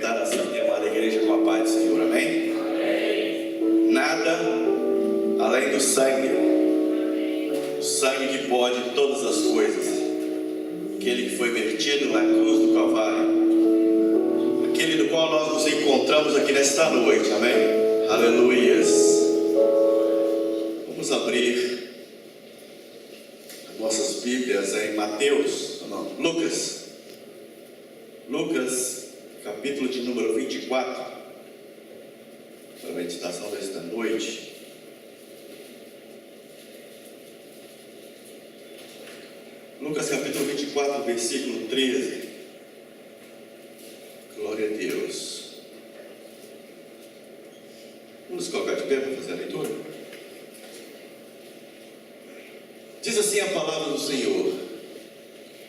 cumprimentar a santa e amada igreja com a paz do Senhor, amém? Amém. Nada além do sangue, o sangue que pode todas as coisas, aquele que foi vertido na cruz do Calvário, aquele do qual nós nos encontramos aqui nesta noite, amém? Aleluias. Vamos abrir nossas Bíblias em Lucas, capítulo de número 24, para a meditação desta noite. Lucas capítulo 24, versículo 13. Glória a Deus. Vamos colocar de pé para fazer a leitura? Diz assim a palavra do Senhor: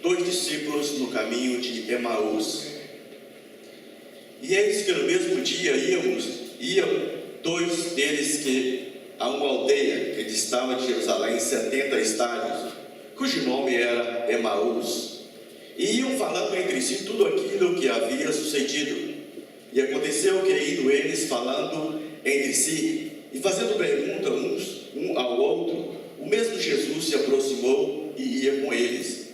2 discípulos no caminho de Emaús. E eis que no mesmo dia iam 2 deles a uma aldeia que distava de Jerusalém 70 estádios, cujo nome era Emaús. E iam falando entre si tudo aquilo que havia sucedido. E aconteceu que, indo eles falando entre si e fazendo pergunta um ao outro, o mesmo Jesus se aproximou e ia com eles.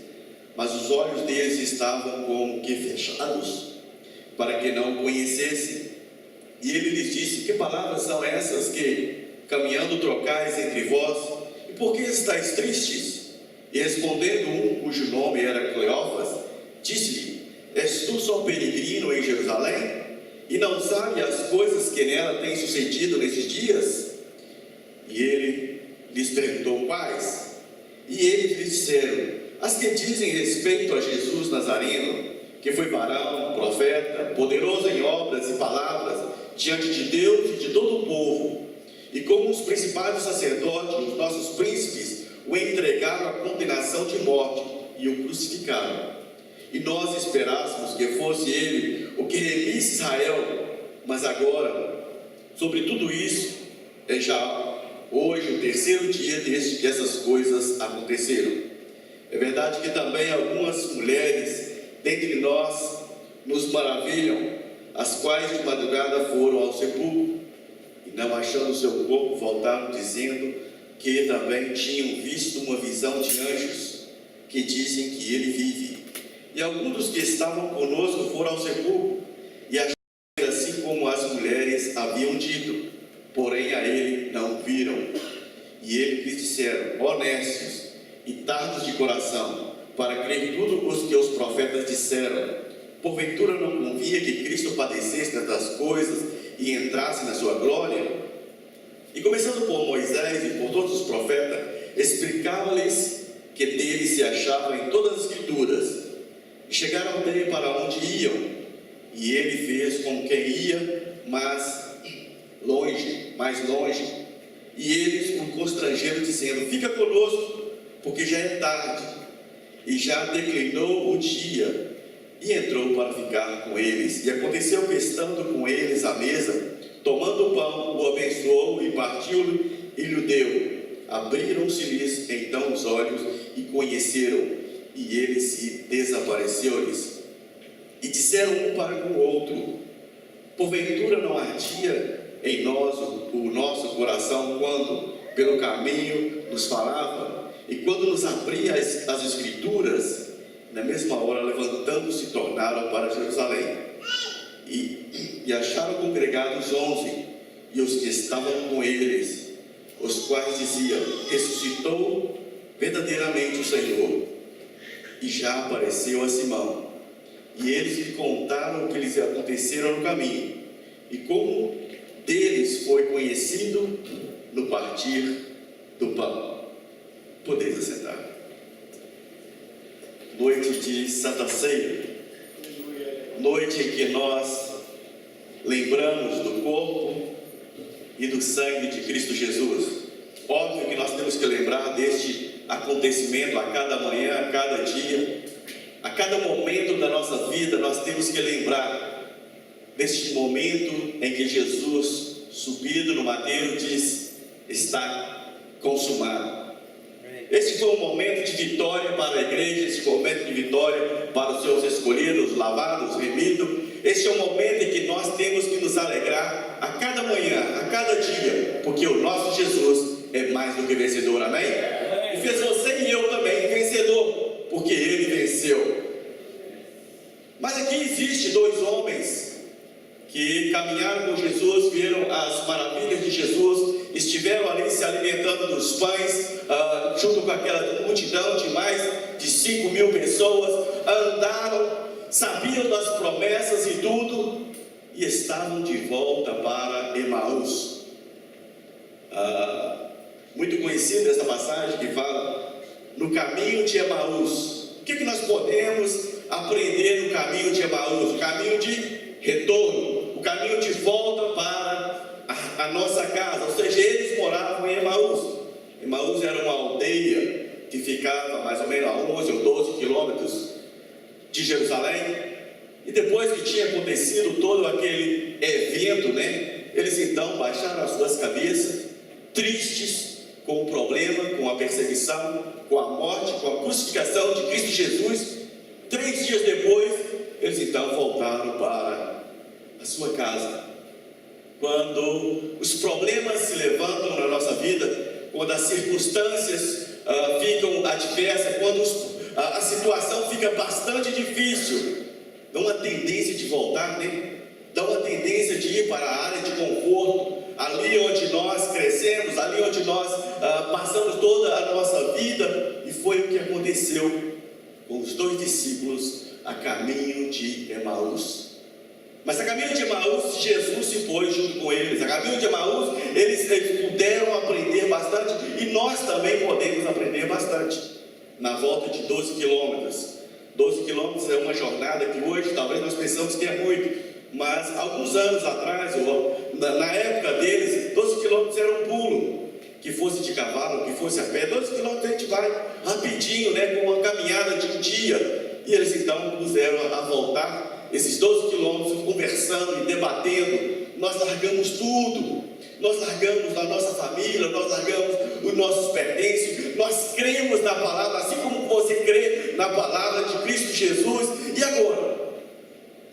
Mas os olhos deles estavam como que fechados, para que não o conhecessem. E ele lhes disse: que palavras são essas que, caminhando, trocais entre vós? E por que estáis tristes? E respondendo um, cujo nome era Cleófas, disse-lhe: és tu só peregrino em Jerusalém? E não sabe as coisas que nela têm sucedido nesses dias? E ele lhes perguntou: quais? E eles lhe disseram: as que dizem respeito a Jesus Nazareno, que foi varão, profeta, poderoso em obras e palavras, diante de Deus e de todo o povo. E como os principais sacerdotes, os nossos príncipes, o entregaram à condenação de morte e o crucificaram. E nós esperássemos que fosse ele o que remisse Israel. Mas agora, sobre tudo isso, é já hoje o terceiro dia desde que essas coisas aconteceram. É verdade que também algumas mulheres dentre nós nos maravilham, as quais de madrugada foram ao sepulcro e, não achando o seu corpo, voltaram dizendo que também tinham visto uma visão de anjos que dizem que ele vive. E alguns dos que estavam conosco foram ao sepulcro e acharam assim como as mulheres haviam dito, porém a ele não viram. E eles lhes disseram: honestos e tardos de coração, para crer tudo o que os profetas disseram, porventura não convinha que Cristo padecesse destas coisas e entrasse na sua glória? E começando por Moisés e por todos os profetas, explicava-lhes que dele se achava em todas as escrituras. E chegaram dele para onde iam, e ele fez como quem ia, mais longe, e eles o constrangeram, dizendo: fica conosco, porque já é tarde, e já declinou o dia. E entrou para ficar com eles. E aconteceu que, estando com eles à mesa, tomando o pão, o abençoou e partiu-o e lhe deu. Abriram-se-lhes então os olhos e conheceram, e ele se desapareceu-lhes. E disseram um para o outro: porventura não ardia em nós o nosso coração quando pelo caminho nos falava, e quando nos abria as escrituras? Na mesma hora, levantando-se, tornaram para Jerusalém e acharam congregados 11 e os que estavam com eles, os quais diziam: ressuscitou verdadeiramente o Senhor e já apareceu a Simão. E eles lhe contaram o que lhes aconteceram no caminho e como deles foi conhecido no partir do pão. Podeis assentar. Noite de Santa Ceia, noite em que nós lembramos do corpo e do sangue de Cristo Jesus. Óbvio que nós temos que lembrar deste acontecimento a cada manhã, a cada dia, a cada momento da nossa vida. Nós temos que lembrar deste momento em que Jesus, subido no madeiro, diz: está consumado. Este foi um momento de vitória para a igreja, esse momento de vitória para os seus escolhidos, lavados, remidos. este é o momento em que nós temos que nos alegrar a cada manhã, a cada dia, porque o nosso Jesus é mais do que vencedor, amém? E fez você e eu também vencedor, porque Ele venceu. Mas aqui existe dois homens que caminharam com Jesus, viram as maravilhas de Jesus, estiveram ali se alimentando dos pães, junto com aquela multidão de mais de 5.000 pessoas, andaram, sabiam das promessas e tudo, e estavam de volta para Emaús. Muito conhecida essa passagem que fala no caminho de Emaús. O que nós podemos aprender no caminho de Emaús? O caminho de retorno, o caminho de volta para a nossa casa. Ou seja, eles moravam em Emaús. Emaús era uma aldeia que ficava mais ou menos a 11 ou 12 quilômetros de Jerusalém. E depois que tinha acontecido todo aquele evento, eles então baixaram as suas cabeças, tristes com o problema, com a perseguição, com a morte, com a crucificação de Cristo Jesus. 3 dias depois, eles então voltaram para a sua casa. Quando os problemas se levantam na nossa vida, quando as circunstâncias ficam adversas, quando a situação fica bastante difícil, dá uma tendência de voltar, dá uma tendência de ir para a área de conforto, ali onde nós crescemos, ali onde nós passamos toda a nossa vida. E foi o que aconteceu com os 2 discípulos a caminho de Emaús. Mas a caminho de Emaús, Jesus se foi junto com eles. A caminho de Emaús, eles puderam aprender bastante, e nós também podemos aprender bastante. Na volta de 12 quilômetros. 12 quilômetros é uma jornada que hoje talvez nós pensamos que é muito, mas alguns anos atrás, na época deles, 12 quilômetros era um pulo. Que fosse de cavalo, que fosse a pé, 12 quilômetros a gente vai rapidinho, com uma caminhada de um dia. E eles então puseram a voltar esses 12 quilômetros, conversando e debatendo. Nós largamos tudo, nós largamos a nossa família, nós largamos os nossos pertences, nós cremos na palavra, assim como você crê na palavra de Cristo Jesus. E agora?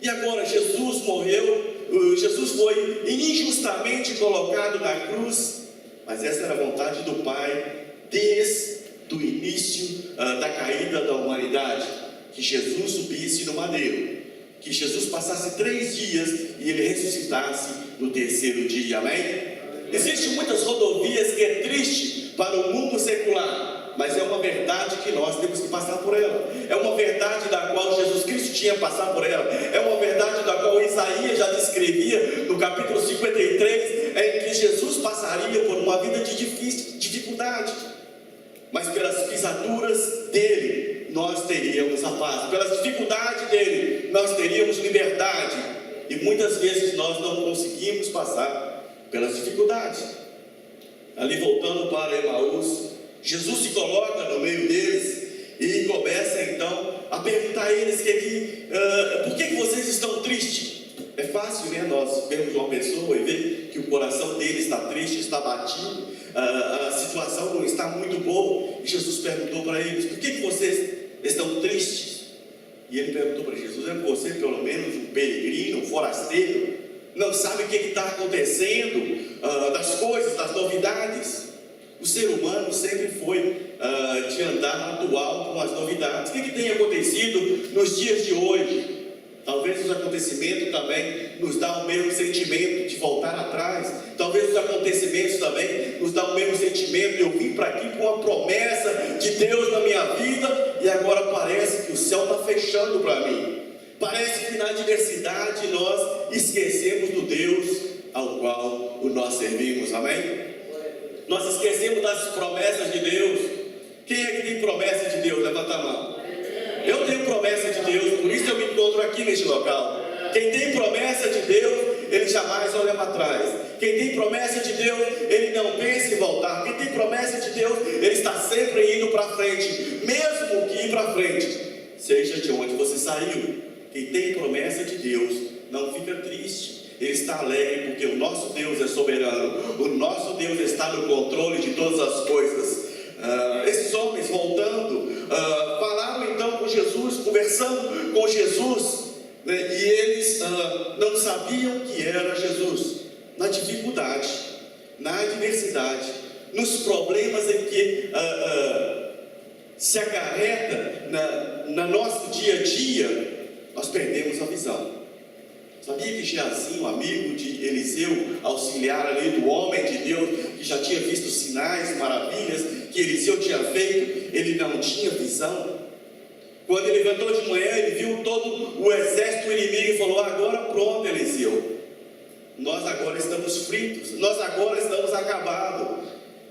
E agora Jesus morreu, Jesus foi injustamente colocado na cruz. Mas essa era a vontade do Pai desde o início da caída da humanidade, que Jesus subisse no madeiro, que Jesus passasse 3 dias e ele ressuscitasse no 3º dia, amém? Existem muitas rodovias que é triste para o mundo secular, mas é uma verdade que nós temos que passar por ela. É uma verdade da qual Jesus Cristo tinha passado por ela. É uma verdade da qual Isaías já descrevia no capítulo 53, em que Jesus passaria por uma vida de dificuldade, mas pelas pisaduras dele nós teríamos a paz. Pelas dificuldades dele nós teríamos liberdade. E muitas vezes nós não conseguimos passar pelas dificuldades. Ali voltando para Emaús, Jesus se coloca no meio deles e começa então a perguntar a eles por que vocês estão tristes? É fácil, nós vemos uma pessoa e ver que o coração dele está triste, está batido, a situação não está muito boa. E Jesus perguntou para eles: por que vocês estão tristes? E ele perguntou para Jesus: é você pelo menos um peregrino, um forasteiro? Não sabe o que está acontecendo, das coisas, das novidades? O ser humano sempre foi de andar atual com as novidades. O que tem acontecido nos dias de hoje? Talvez os acontecimentos também nos dão o mesmo sentimento de voltar atrás. Talvez os acontecimentos também nos dão o mesmo sentimento. Eu vim para aqui com a promessa de Deus na minha vida e agora parece que o céu está fechando para mim. Parece que na adversidade nós esquecemos do Deus ao qual nós servimos, amém? Nós esquecemos das promessas de Deus. Quem é que tem promessa de Deus? Levanta a mão. Eu tenho promessa de Deus, por isso eu me encontro aqui neste local. Quem tem promessa de Deus, ele jamais olha para trás. Quem tem promessa de Deus, ele não pensa em voltar. Quem tem promessa de Deus, ele está sempre indo para frente, mesmo que ir para frente seja de onde você saiu. Quem tem promessa de Deus não fica triste, ele está alegre, porque o nosso Deus é soberano, o nosso Deus está no controle de todas as coisas. Esses homens voltando, falaram então com Jesus, conversando com Jesus, né? E eles não sabiam que era Jesus. Na dificuldade, na adversidade, nos problemas em que se acarreta na nosso dia a dia, nós perdemos a visão. Sabia que Geazi, amigo de Eliseu, auxiliar ali do homem de Deus, que já tinha visto sinais, maravilhas que Eliseu tinha feito, ele não tinha visão? Quando ele levantou de manhã, ele viu todo o exército inimigo e falou: agora pronto, Eliseu, nós agora estamos fritos, nós agora estamos acabados.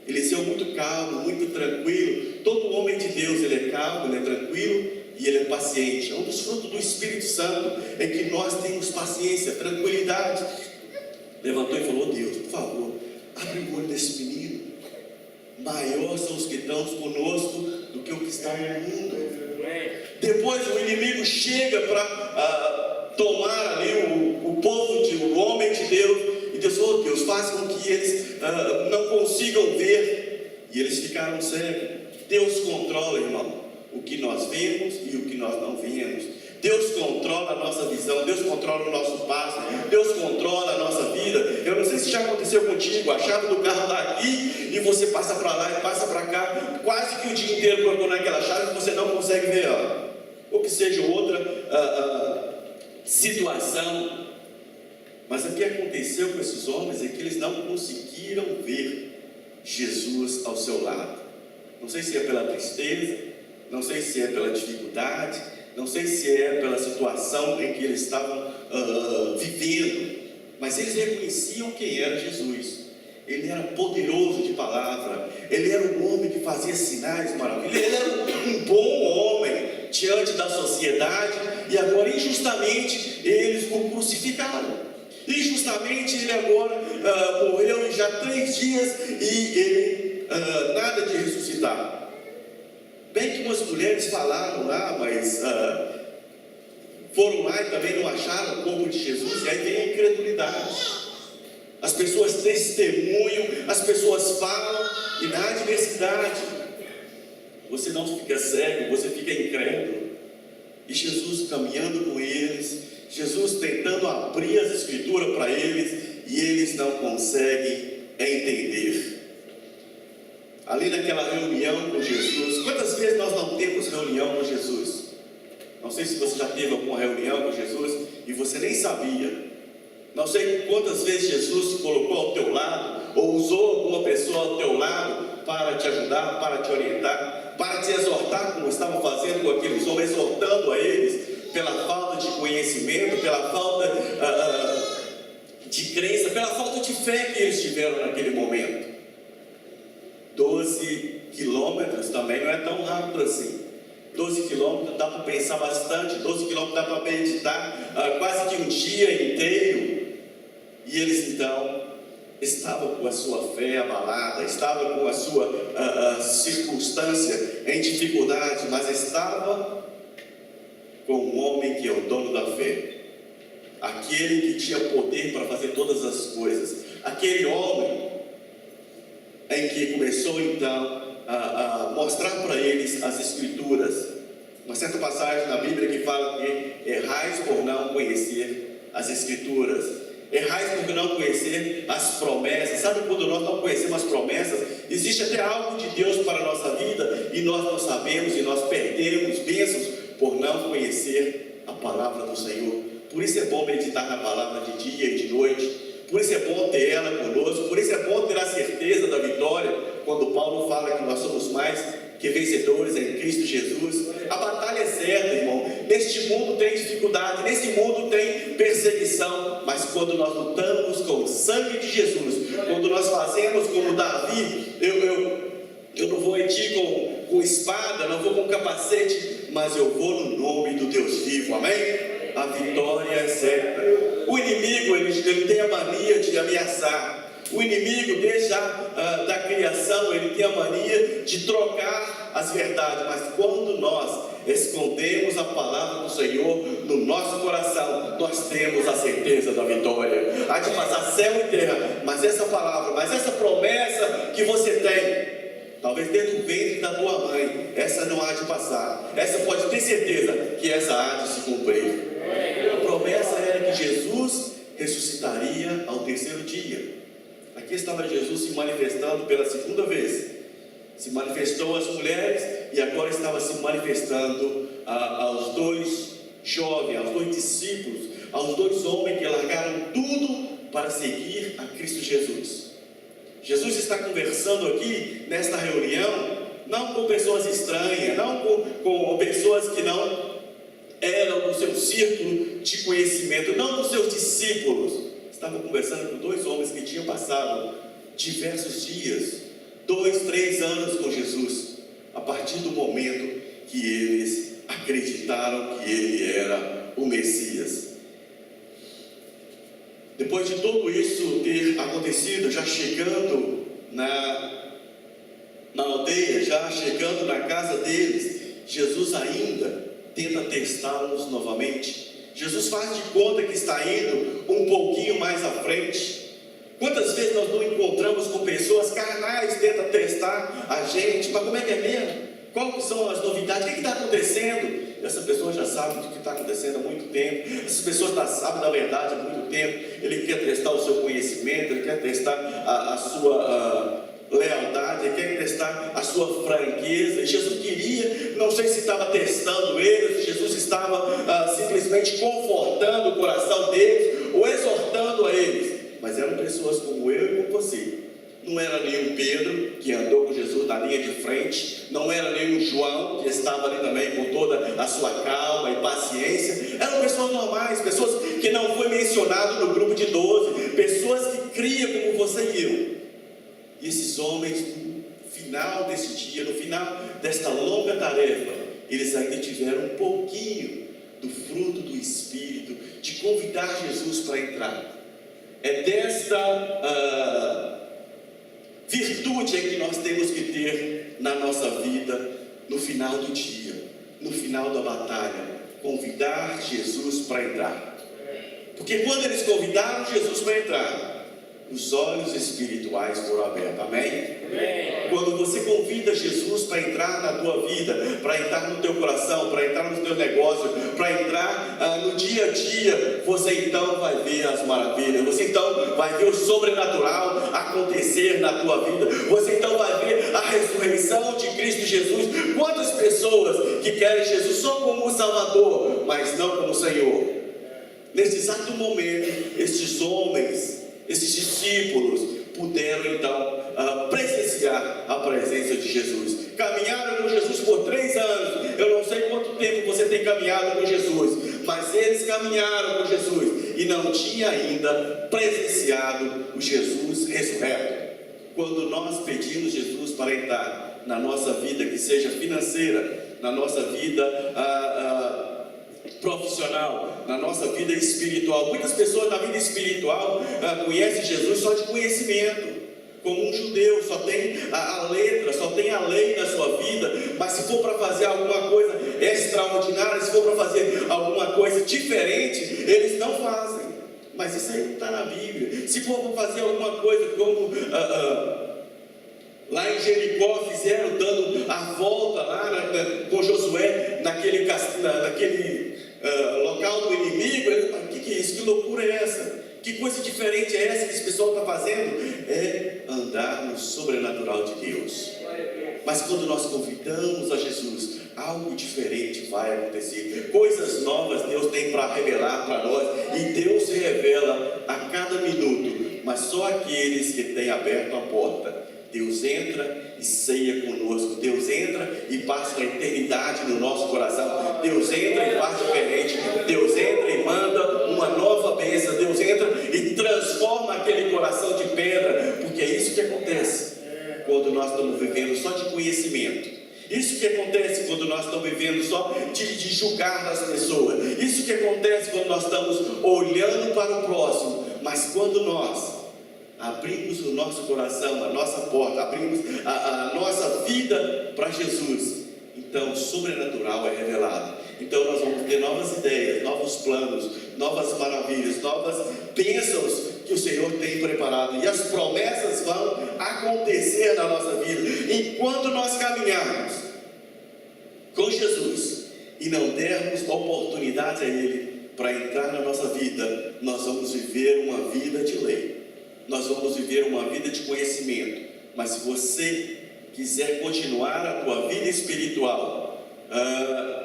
Eliseu muito calmo, muito tranquilo. Todo homem de Deus, ele é calmo, ele é tranquilo e ele é paciente. Um dos frutos do Espírito Santo é que nós temos paciência, tranquilidade. Levantou e falou: Deus, por favor, abre o olho desse menino. Maior são os que estão conosco do que o que está no mundo. Depois o inimigo chega para tomar ali o povo, o homem de Deus. E Deus falou: oh, Deus, faz com que eles não consigam ver. E eles ficaram cegos. Deus controla, irmão, o que nós vemos e o que nós não vemos. Deus controla a nossa visão, Deus controla o nosso passo, Deus controla a nossa vida. Eu não sei se já aconteceu contigo, a chave do carro está aqui e você passa para lá e passa para cá, quase que o dia inteiro procurando aquela chave e você não consegue ver ela. Ou que seja outra situação. Mas o que aconteceu com esses homens é que eles não conseguiram ver Jesus ao seu lado. Não sei se é pela tristeza, não sei se é pela dificuldade, não sei se é pela situação em que eles estavam vivendo, mas eles reconheciam quem era Jesus. Ele era poderoso de palavra, ele era um homem que fazia sinais maravilhosos, ele era um bom homem diante da sociedade, e agora injustamente eles o crucificaram. Injustamente ele agora morreu já 3 dias e ele nada de ressuscitar. Bem que umas mulheres falaram lá, mas foram lá e também não acharam o corpo de Jesus, e aí vem a incredulidade. As pessoas testemunham, as pessoas falam, e na adversidade você não fica cego, você fica incrédulo. E Jesus caminhando com eles, Jesus tentando abrir as escrituras para eles, e eles não conseguem entender. Ali naquela reunião com Jesus, quantas vezes nós não temos reunião com Jesus? Não sei se você já teve alguma reunião com Jesus e você nem sabia. Não sei quantas vezes Jesus se colocou ao teu lado, ou usou alguma pessoa ao teu lado para te ajudar, para te orientar, para te exortar, como estavam fazendo com aqueles homens, exortando a eles pela falta de conhecimento, pela falta de crença, pela falta de fé que eles tiveram naquele momento. 12 quilômetros também não é tão rápido assim. 12 quilômetros dá para pensar bastante, 12 quilômetros dá para meditar quase que um dia inteiro. E eles então estavam com a sua fé abalada, estavam com a sua circunstância em dificuldade, mas estavam com um homem que é o dono da fé, aquele que tinha poder para fazer todas as coisas, aquele homem em que começou então a mostrar para eles as escrituras. Uma certa passagem na Bíblia que fala que errais por não conhecer as escrituras, errais por não conhecer as promessas. Sabe quando nós não conhecemos as promessas, existe até algo de Deus para a nossa vida e nós não sabemos, e nós perdemos bênçãos por não conhecer a palavra do Senhor. Por isso é bom meditar na palavra de dia e de noite. Por isso é bom ter ela conosco, por isso é bom ter a certeza da vitória, quando Paulo fala que nós somos mais que vencedores em Cristo Jesus. A batalha é certa, irmão. Neste mundo tem dificuldade, neste mundo tem perseguição, mas quando nós lutamos com o sangue de Jesus, quando nós fazemos como Davi, eu não vou ir com espada, não vou com capacete, mas eu vou no nome do Deus vivo, amém? A vitória é certa. O inimigo, ele tem a mania de ameaçar. O inimigo, desde da criação, ele tem a mania de trocar as verdades. Mas quando nós escondemos a palavra do Senhor no nosso coração, nós temos a certeza da vitória. Há de passar céu e terra, mas essa palavra, mas essa promessa que você tem, talvez dentro do ventre da tua mãe, essa não há de passar. Essa pode ter certeza que essa há de se cumprir. promessa era que Jesus ressuscitaria ao terceiro dia. Aqui estava Jesus se manifestando pela segunda vez. Se manifestou às mulheres e agora estava se manifestando aos dois jovens, aos dois discípulos, aos dois homens que largaram tudo para seguir a Cristo Jesus. Jesus está conversando aqui nesta reunião, não com pessoas estranhas, não com pessoas que não eram do seu círculo de conhecimento, não dos seus discípulos. Estava conversando com dois homens que tinham passado diversos dias, 2, 3 anos com Jesus, a partir do momento que eles acreditaram que ele era o Messias. Depois de tudo isso ter acontecido, já chegando na aldeia, já chegando na casa deles, Jesus ainda tenta testá-los novamente. Jesus faz de conta que está indo um pouquinho mais à frente. Quantas vezes nós não encontramos com pessoas carnais, tentam testar a gente, mas como é que é mesmo? Quais são as novidades? O que está acontecendo? Essa pessoa já sabe do que está acontecendo há muito tempo. Essas pessoas já sabem da verdade há muito tempo. Ele quer testar o seu conhecimento, ele quer testar a sua lealdade, ele quer testar a sua franqueza. E Jesus queria, não sei se estava testando eles, Jesus estava simplesmente confortando o coração deles, ou exortando a eles. Mas eram pessoas como eu e como você. Não era nem o Pedro, que andou com Jesus na linha de frente, não era nem o João, que estava ali também com toda a sua calma e paciência. Eram pessoas normais, pessoas que não foi mencionado no grupo de 12, pessoas que criam como você e eu. E esses homens, no final desse dia, no final desta longa tarefa, eles ainda tiveram um pouquinho do fruto do Espírito, de convidar Jesus para entrar. É desta virtude é que nós temos que ter na nossa vida, no final do dia, no final da batalha, convidar Jesus para entrar. Porque quando eles convidaram Jesus para entrar, os olhos espirituais foram abertos, amém? Amém. Quando você convida Jesus para entrar na tua vida, para entrar no teu coração, para entrar no teu negócio, para entrar no dia a dia, você então vai ver as maravilhas, você então vai ver o sobrenatural acontecer na tua vida, você então vai ver a ressurreição de Cristo Jesus. Quantas pessoas que querem Jesus só como o Salvador, mas não como o Senhor? Nesse exato momento, estes homens, esses discípulos puderam então presenciar a presença de Jesus. Caminharam com Jesus por 3 anos. Eu não sei quanto tempo você tem caminhado com Jesus, mas eles caminharam com Jesus e não tinha ainda presenciado o Jesus ressurreto. Quando nós pedimos Jesus para entrar na nossa vida, que seja financeira, na nossa vida profissional, na nossa vida espiritual. Muitas pessoas na vida espiritual conhecem Jesus só de conhecimento, como um judeu, só tem a letra, só tem a lei na sua vida, mas se for para fazer alguma coisa extraordinária, se for para fazer alguma coisa diferente, eles não fazem. Mas isso aí não está na Bíblia. Se for para fazer alguma coisa como lá em Jericó fizeram, dando a volta lá com Josué naquele local do inimigo, o que é isso? Que loucura é essa? Que coisa diferente é essa que esse pessoal está fazendo? É andar no sobrenatural de Deus. Mas quando nós convidamos a Jesus, algo diferente vai acontecer. Coisas novas Deus tem para revelar para nós. E Deus se revela a cada minuto. Mas só aqueles que têm aberto a porta. Deus entra e ceia conosco. Deus entra e passa a eternidade no nosso coração. Deus entra e faz diferente. Deus entra e manda uma nova bênção. Deus entra e transforma aquele coração de pedra. Porque é isso que acontece quando nós estamos vivendo só de conhecimento. Isso que acontece quando nós estamos vivendo só de julgar as pessoas. Isso que acontece quando nós estamos olhando para o próximo. Mas quando nós abrimos o nosso coração, a nossa porta, abrimos a nossa vida para Jesus, então o sobrenatural é revelado. Então nós vamos ter novas ideias, novos planos, novas maravilhas, novas bênçãos que o Senhor tem preparado, e as promessas vão acontecer na nossa vida, enquanto nós caminharmos com Jesus e não dermos oportunidade a Ele para entrar na nossa vida, nós vamos viver uma vida de lei, nós vamos viver uma vida de conhecimento. Mas se você quiser continuar a tua vida espiritual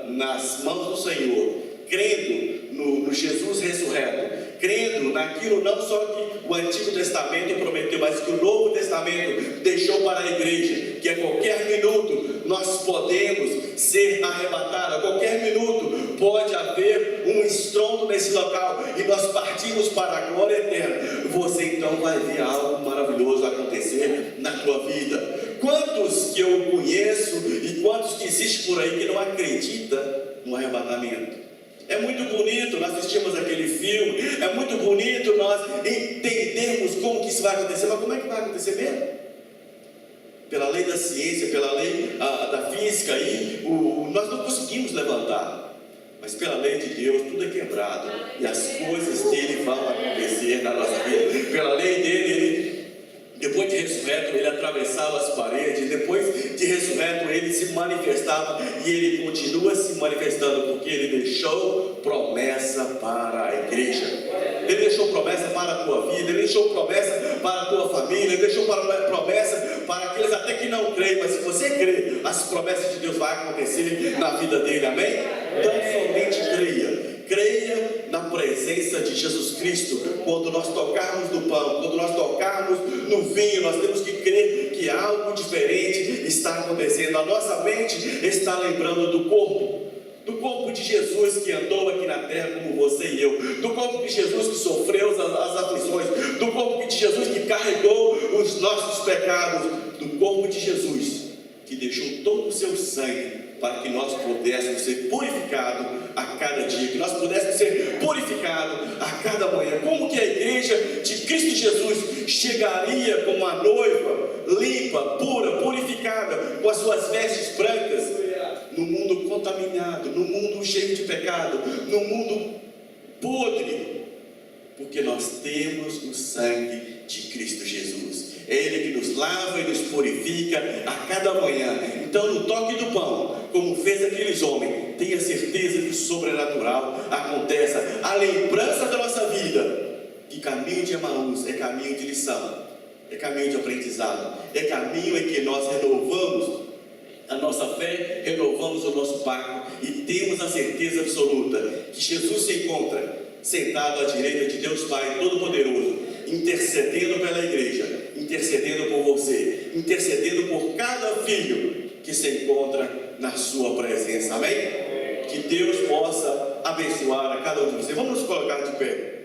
nas mãos do Senhor, crendo no Jesus ressurreto, crendo naquilo não só que o Antigo Testamento prometeu, mas que o Novo Testamento deixou para a igreja, que a qualquer minuto nós podemos ser arrebatados, a qualquer minuto pode haver um estrondo nesse local e nós partimos para a glória eterna. Você então vai ver algo maravilhoso acontecer na tua vida. Quantos que eu conheço e quantos que existe por aí que não acredita no arrebatamento? É muito bonito nós assistimos aquele filme, é muito bonito nós entendermos como que isso vai acontecer, mas como é que vai acontecer mesmo? Pela lei da ciência, pela lei da física, nós não conseguimos levantar, mas pela lei de Deus tudo é quebrado e as coisas dele vão acontecer na nossa vida. Pela lei dele, depois de ressurreto, ele atravessava as paredes, depois de ressurreto, ele se manifestava e ele continua se manifestando, porque ele deixou promessa para a igreja, ele deixou promessa para a tua vida, ele deixou promessa para a tua família, ele deixou promessa para aqueles até que não creem, mas se você crê, as promessas de Deus vão acontecer na vida dele, amém? Então somente creia na presença de Jesus Cristo. Quando nós tocarmos no pão, quando nós tocarmos no vinho, nós temos que crer que algo diferente está acontecendo. A nossa mente está lembrando do corpo de Jesus que andou aqui na terra como você e eu, do corpo de Jesus que sofreu as aflições, do corpo de Jesus que carregou os nossos pecados, do corpo de Jesus que deixou todo o seu sangue para que nós pudéssemos ser purificados a cada dia, que nós pudéssemos ser purificados a cada manhã. Como que a igreja de Cristo Jesus chegaria como uma noiva limpa, pura, purificada, com as suas vestes brancas, no mundo contaminado, no mundo cheio de pecado, no mundo podre? Porque nós temos o sangue de Cristo Jesus. É Ele que nos lava e nos purifica a cada manhã. Então, no toque do pão, como fez aqueles homens, tenha certeza que o sobrenatural acontece. A lembrança da nossa vida, que caminho de Emaús é caminho de lição, é caminho de aprendizado, é caminho em que nós renovamos a nossa fé, renovamos o nosso pacto e temos a certeza absoluta que Jesus se encontra sentado à direita de Deus Pai Todo-Poderoso, intercedendo pela igreja, intercedendo por você, intercedendo por cada filho que se encontra na sua presença, amém? Que Deus possa abençoar a cada um de vocês. Vamos nos colocar de pé.